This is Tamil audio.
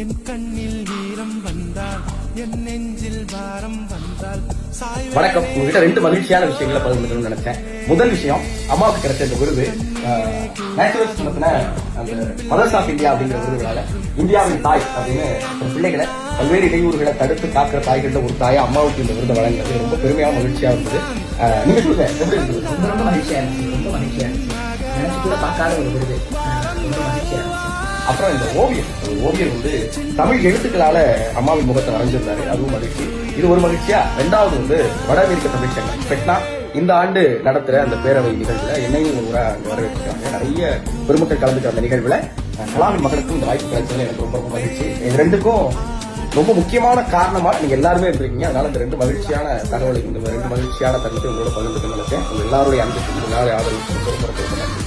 என் கண்ணில் வீரம் வந்தால் என் நெஞ்சில் வாரம் வந்தால். வணக்கம். உங்ககிட்ட 2 மகிழ்ச்சியான விஷயங்களை பகிர்ந்துக்கணும்னு நினைச்சேன். முதல் விஷயம், அம்மாவுக்கு கிடைச்ச இந்த விருது நேச்சுரல்ஸ் மதர்ஸ் ஆஃப் இந்தியா அப்படிங்கிற விருதுகளால இந்தியாவின் தாய் அப்படின்னு பிள்ளைகளை பல்வேறு இடையூறுகளை தடுத்து காக்கிற தாய்கள்ல ஒரு தாயா அம்மாவுக்கு இந்த விருதை வழங்குறது ரொம்ப பெருமையான மகிழ்ச்சியா இருந்தது. நீங்க சொல்லுங்க, எப்படி இருந்தது? ரொம்ப மகிழ்ச்சியா இருந்துச்சு. ரொம்ப மகிழ்ச்சியா இருந்துச்சு. நினைச்சு கூட பார்க்காத ஒரு விருது. ரொம்ப மகிழ்ச்சியா இருந்துச்சு. அப்புறம் இந்த ஓவியர் தமிழ் எழுத்துக்களால அம்மாவின் முகத்தை வரைஞ்சிருந்தாரு. அதுவும் மகிழ்ச்சி. இது ஒரு மகிழ்ச்சியா. 2வது வட அமெரிக்க தமிழ் சங்கம் பெட்னா இந்த ஆண்டு நடத்துற அந்த பேரவை நிகழ்வுல என்னையும் ஒரு முறை அங்க வரவேற்றாங்க. நிறைய பெருமக்கள் கலந்துக்கிற அந்த நிகழ்வுல கலாமின் மகனுக்கும் இந்த வாய்ப்பு கிடைச்சது எனக்கு ரொம்ப மகிழ்ச்சி. இது 2க்கும் ரொம்ப முக்கியமான காரணமா நீங்க எல்லாருமே இருக்கீங்க. அதனால இந்த 2 மகிழ்ச்சியான தகவலை, இந்த 2 மகிழ்ச்சியான தருணத்தை உங்களோட பகிர்ந்துக்க நினைச்சேன். உங்க எல்லாருடைய அன்புக்கு, எல்லாருடைய ஆதரவுக்கு ரொம்ப ரொம்ப நன்றி.